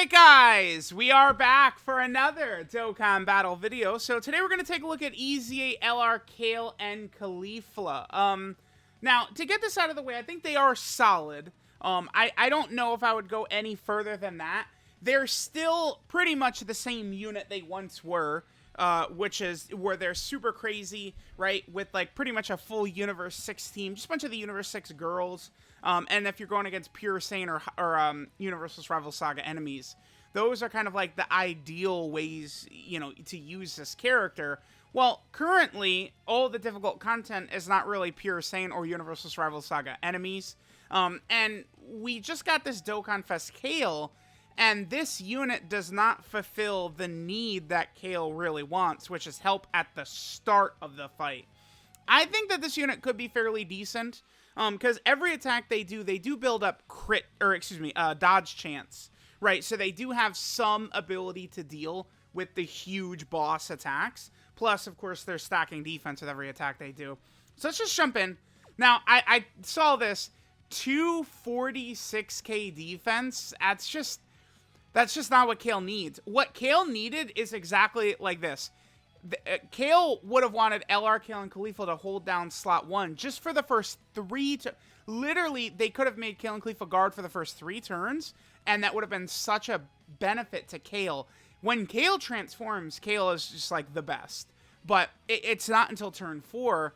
Alright guys, we are back for another Dokkan battle video. So today we're going to take a look at EZA, LR, Kale, and Caulifla. Now, to get this out of the way, I think they are solid. I don't know if I would go any further than that. They're still pretty much the same unit they once were, which is where they're super crazy, right? With like pretty much a full Universe 6 team, just a bunch of the Universe 6 girls. And if you're going against Pure Saiyan or Universal's Rival Saga enemies, those are kind of like the ideal ways, you know, to use this character. Well, currently, all the difficult content is not really Pure Saiyan or Universal's Rival Saga enemies. And we just got this Dokkan Fest Kale, and this unit does not fulfill the need that Kale really wants, which is help at the start of the fight. I think that this unit could be fairly decent. Because every attack they do build up dodge chance, right? So they do have some ability to deal with the huge boss attacks. Plus, of course, they're stacking defense with every attack they do. So let's just jump in. Now, I saw this 246k defense. That's just not what Kale needs. What Kale needed is exactly like this. Kale would have wanted LR, Kale, and Caulifla to hold down slot 1 just for the first 3 literally, they could have made Kale and Caulifla guard for the first 3 turns, and that would have been such a benefit to Kale. When Kale transforms, Kale is just like the best. But it's not until turn 4.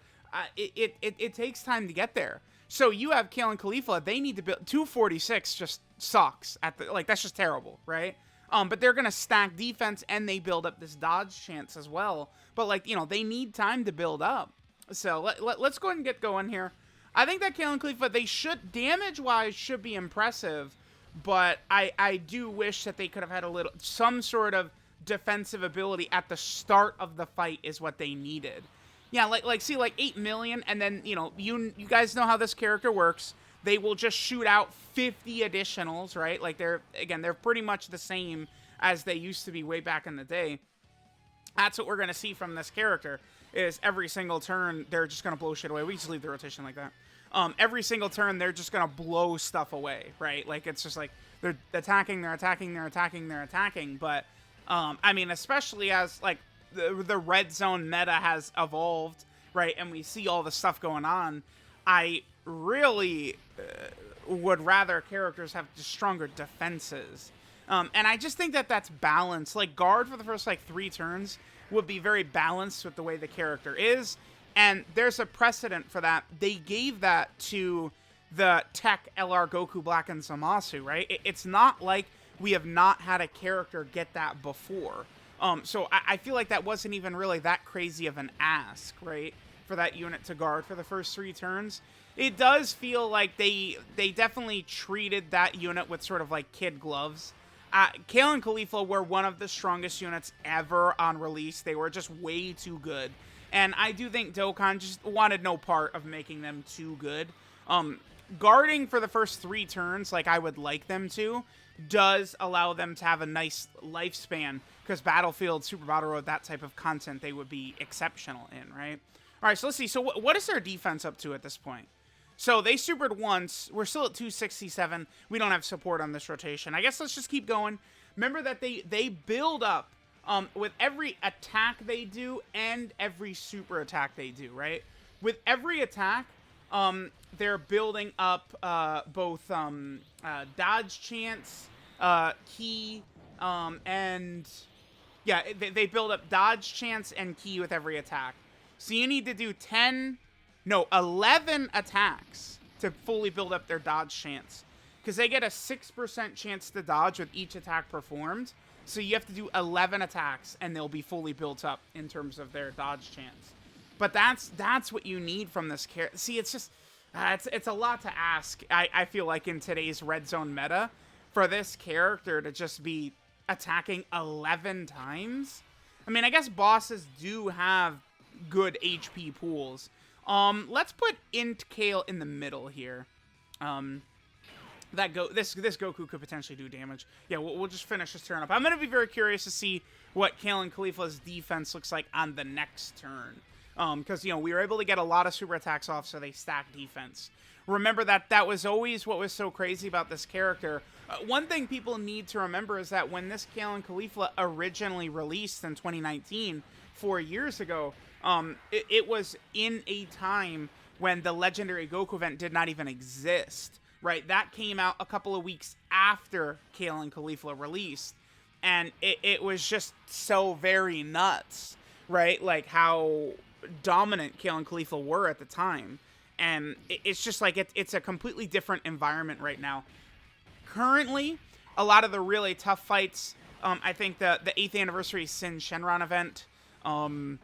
It takes time to get there. So you have Kale and Caulifla, they need to build 246 just sucks that's just terrible, right? But they're going to stack defense, and they build up this dodge chance as well. But, like, you know, they need time to build up. So, let's go ahead and get going here. I think that Kale and Caulifla, they should, damage-wise, should be impressive. But I do wish that they could have had some sort of defensive ability at the start of the fight is what they needed. Yeah, see, 8 million, and then, you know, you guys know how this character works. They will just shoot out 50 additionals, right? Like, they're pretty much the same as they used to be way back in the day. That's what we're going to see from this character, is every single turn, they're just going to blow shit away. We just leave the rotation like that. Every single turn, they're just going to blow stuff away, right? Like, it's just like, they're attacking, they're attacking, they're attacking, they're attacking. But, I mean, especially as, like, the red zone meta has evolved, right? And we see all the stuff going on. I really would rather characters have just stronger defenses. And I just think that that's balanced. Like, guard for the first, 3 turns would be very balanced with the way the character is. And there's a precedent for that. They gave that to the Tech LR Goku Black and Zamasu, right? It's not like we have not had a character get that before. So I feel like that wasn't even really that crazy of an ask, right? For that unit to guard for the first 3 turns. It does feel like they definitely treated that unit with sort of like kid gloves. Kale and Caulifla were one of the strongest units ever on release. They were just way too good. And I do think Dokkan just wanted no part of making them too good. Guarding for the first 3 turns, like I would like them to, does allow them to have a nice lifespan. Because Battlefield, Super Battle Road, that type of content, they would be exceptional in, right? All right, so let's see. So what is their defense up to at this point? So they supered once. We're still at 267. We don't have support on this rotation. I guess let's just keep going. Remember that they build up with every attack they do and every super attack they do, right? With every attack, they're building up both dodge chance, key, and... Yeah, they build up dodge chance and key with every attack. So you need to do 11 attacks to fully build up their dodge chance. Because they get a 6% chance to dodge with each attack performed. So you have to do 11 attacks, and they'll be fully built up in terms of their dodge chance. But that's what you need from this character. See, it's just... it's a lot to ask, I feel like, in today's red zone meta. For this character to just be attacking 11 times? I mean, I guess bosses do have good HP pools. Let's put Int Kale in the middle here. This Goku could potentially do damage. Yeah, we'll just finish this turn up. I'm going to be very curious to see what Kale and Caulifla's defense looks like on the next turn. Because, you know, we were able to get a lot of super attacks off, so they stack defense. Remember that was always what was so crazy about this character. One thing people need to remember is that when this KALE CAULIFLA originally released in 2019, 4 years ago, it was in a time when the Legendary Goku event did not even exist, right? That came out a couple of weeks after KALE CAULIFLA released, and it was just so very nuts, right? Like how dominant KALE CAULIFLA were at the time. And it's just like it's a completely different environment right now. Currently, a lot of the really tough fights, I think the 8th anniversary Sin Shenron event, the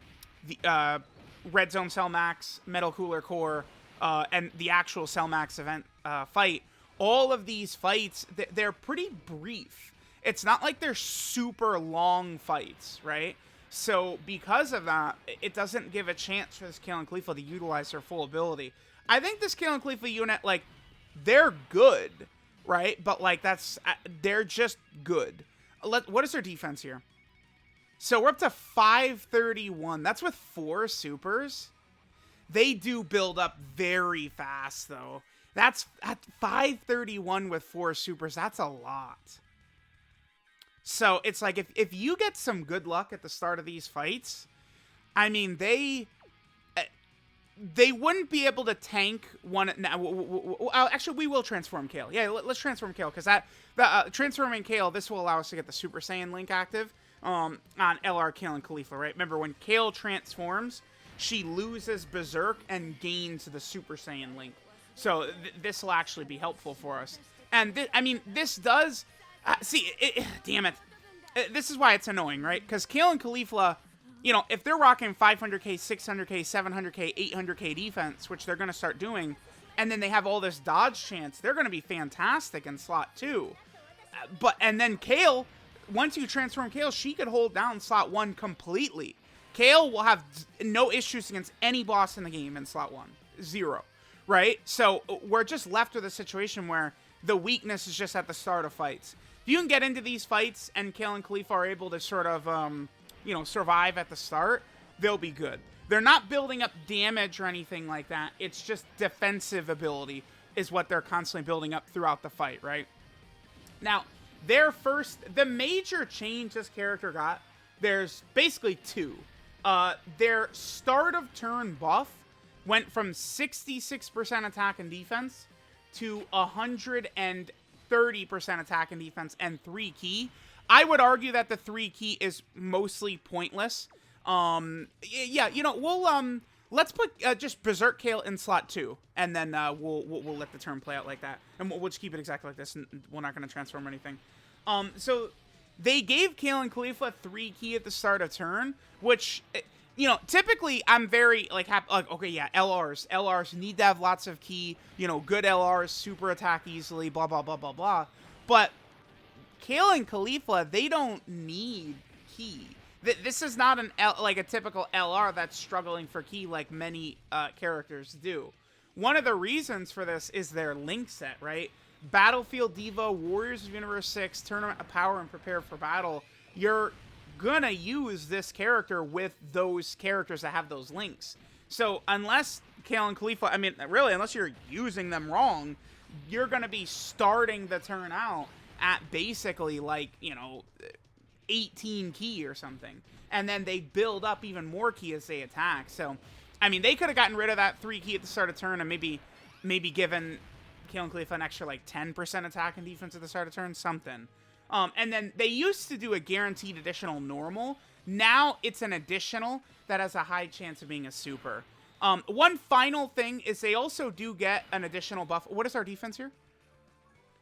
Red Zone Cell Max, Metal Cooler Core, and the actual Cell Max event fight, all of these fights, they're pretty brief. It's not like they're super long fights, right? So because of that, it doesn't give a chance for this KALE CAULIFLA to utilize their full ability. I think this KALE CAULIFLA unit, like, they're good, right? But, like, they're just good. What is their defense here? So we're up to 531. That's with 4 supers. They do build up very fast, though. That's at 531 with 4 supers. That's a lot. So it's like if you get some good luck at the start of these fights, I mean, they wouldn't be able to tank one. Actually, we will transform KALE. Yeah, let's transform KALE, because transforming KALE, this will allow us to get the Super Saiyan link active on LR KALE CAULIFLA, right? Remember, when KALE transforms, she loses Berserk and gains the Super Saiyan link. So this will actually be helpful for us. And I mean, this does... damn it. This is why it's annoying, right? Because KALE CAULIFLA, you know, if they're rocking 500k, 600k, 700k, 800k defense, which they're going to start doing, and then they have all this dodge chance, they're going to be fantastic in slot 2. And then KALE, once you transform KALE, she could hold down slot 1 completely. KALE will have no issues against any boss in the game in slot 1. 0. Right? So we're just left with a situation where the weakness is just at the start of fights. If you can get into these fights and KALE CAULIFLA are able to sort of, survive at the start, they'll be good. They're not building up damage or anything like that. It's just defensive ability is what they're constantly building up throughout the fight, right? Now, the major change this character got, there's basically 2. Their start of turn buff went from 66% attack and defense to 130% attack and defense and 3 key. I would argue that the 3 key is mostly pointless. Yeah, you know, we'll let's put just Berserk KALE in slot 2, and then we'll let the turn play out like that, and we'll just keep it exactly like this, and we're not going to transform anything. So they gave KALE CAULIFLA 3 key at the start of turn, which, you know, typically I'm very like happy. Like, okay, yeah, LRs need to have lots of key. You know, good LRs super attack easily. Blah blah blah blah blah. But KALE CAULIFLA, they don't need key. This is not like a typical LR that's struggling for key like many characters do. One of the reasons for this is their link set, right? Battlefield Diva, Warriors of Universe 6, Tournament of Power, and Prepare for Battle. You're gonna use this character with those characters that have those links. So unless KALE CAULIFLA, I mean, really, unless you're using them wrong, you're gonna be starting the turn out at basically like, you know, 18 key or something. And then they build up even more key as they attack. So, I mean, they could have gotten rid of that 3 key at the start of turn and maybe given KALE CAULIFLA an extra like 10% attack and defense at the start of turn, something. And then they used to do a guaranteed additional normal. Now it's an additional that has a high chance of being a super. One final thing is they also do get an additional buff. What is our defense here?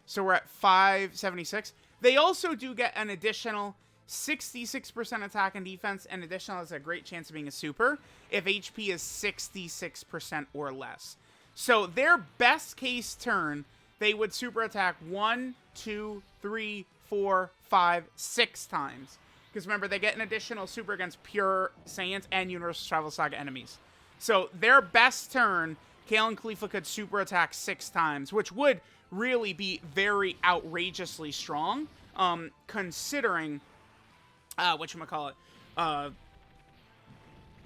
So we're at 576. They also do get an additional 66% attack and defense, and additional has a great chance of being a super if HP is 66% or less. So their best case turn, they would super attack 1, 2, 3, 4, 5, 6 times. Because remember, they get an additional super against pure Saiyans and Universal Travel Saga enemies. So their best turn, KALE CAULIFLA could super attack 6 times, which would really be very outrageously strong, considering, whatchamacallit,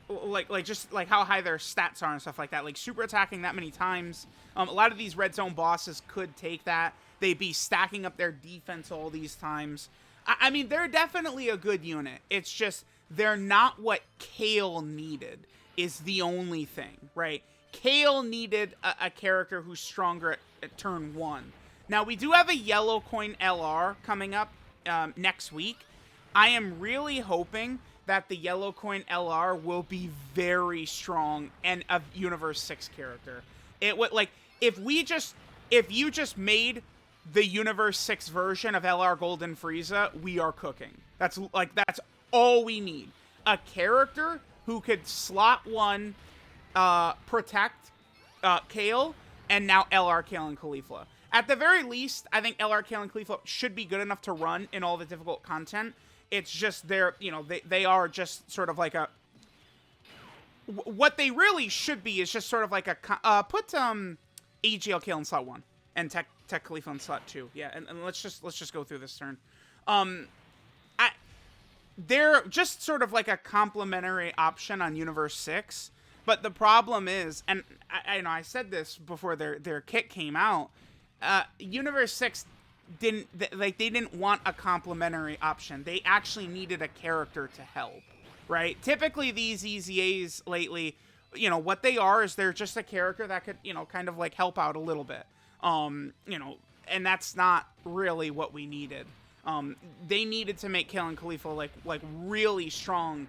like just like how high their stats are and stuff like that. Like super attacking that many times. A lot of these red zone bosses could take that. They'd be stacking up their defense all these times. I mean, they're definitely a good unit. It's just they're not what Kale needed is the only thing, right? Kale needed a character who's stronger at turn 1. Now, we do have a yellow coin LR coming up next week. I am really hoping that the yellow coin LR will be very strong and a Universe 6 character. It would, like, if you just made the Universe 6 version of LR Golden Frieza, we are cooking. That's all we need. A character who could slot 1 protect Kale, and now LR, Kale, and Caulifla. At the very least, I think LR, Kale, and Caulifla should be good enough to run in all the difficult content. It's just they are just sort of like a... What they really should be is just sort of like a... put AGL Kale in slot 1 and Tech Caulifla in slot 2. Yeah, and let's just go through this turn. They're just sort of like a complementary option on Universe 6. But the problem is, and I know I said this before their kit came out, Universe 6 they didn't want a complementary option. They actually needed a character to help, right? Typically these EZAs lately, what they are is they're just a character that could, kind of like help out a little bit. And that's not really what we needed. They needed to make Kale and Caulifla like really strong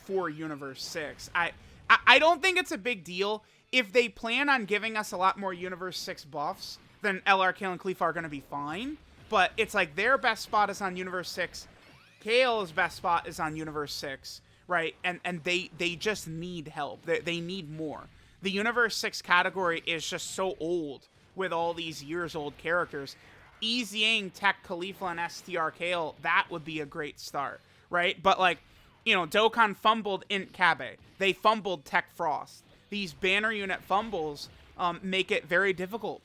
for Universe 6. I don't think it's a big deal. If they plan on giving us a lot more Universe 6 buffs, then LR, Kale, and Caulifla are going to be fine. But it's like their best spot is on Universe 6. Kale's best spot is on Universe 6, right? And they just need help. They need more. The Universe 6 category is just so old with all these years-old characters. EZAing Tech Caulifla and STR Kale, that would be a great start, right? But like, Dokkan fumbled Int Kabe. They fumbled Tech Frost. These banner unit fumbles make it very difficult,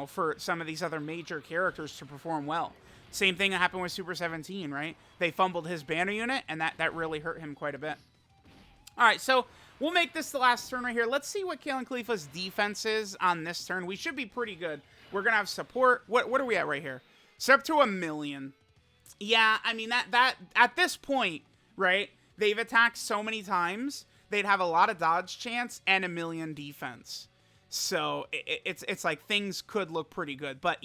for some of these other major characters to perform well. Same thing happened with Super 17, right? They fumbled his banner unit, and that really hurt him quite a bit. All right, so we'll make this the last turn right here. Let's see what Kale and Caulifla's defense is on this turn. We should be pretty good. We're going to have support. What are we at right here? It's up to 1 million. Yeah, I mean, that at this point, right, they've attacked so many times, they'd have a lot of dodge chance and 1 million defense. So it's like things could look pretty good. But,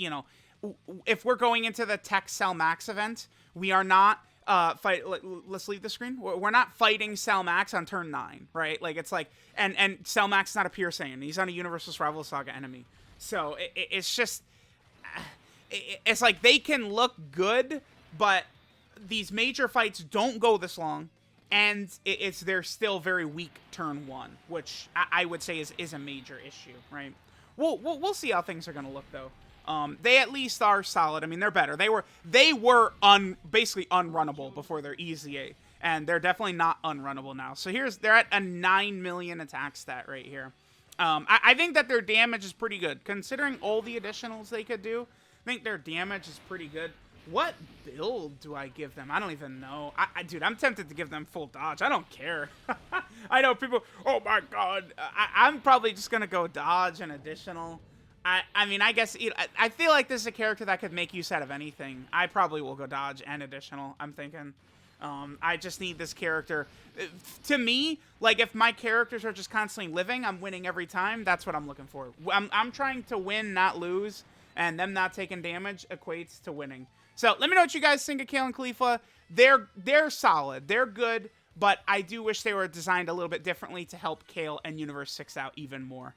if we're going into the Tech Cell Max event, we are not let's leave the screen. We're not fighting Cell Max on turn 9, right? Like, it's like, and Cell Max is not a Pure Saiyan. He's on a Universal Survival Saga enemy. So it's just, it's like they can look good, but these major fights don't go this long, and they're still very weak turn 1, which I would say is a major issue, right? We'll see how things are gonna look though. They at least are solid. I mean, they're better. They were basically unrunnable before their EZA, and they're definitely not unrunnable now. So they're at a 9 million attack stat right here. I think that their damage is pretty good. Considering all the additionals they could do, I think their damage is pretty good. What build do I give them? I don't even know. Dude, I'm tempted to give them full dodge. I don't care. I know people, oh my god. I'm probably just going to go dodge and additional. I mean, I guess, I feel like this is a character that could make use out of anything. I probably will go dodge and additional, I'm thinking. I just need this character. To me, like, if my characters are just constantly living, I'm winning every time. That's what I'm looking for. I'm trying to win, not lose, and them not taking damage equates to winning. So let me know what you guys think of Kale and Caulifla. They're solid. They're good, but I do wish they were designed a little bit differently to help Kale and Universe 6 out even more.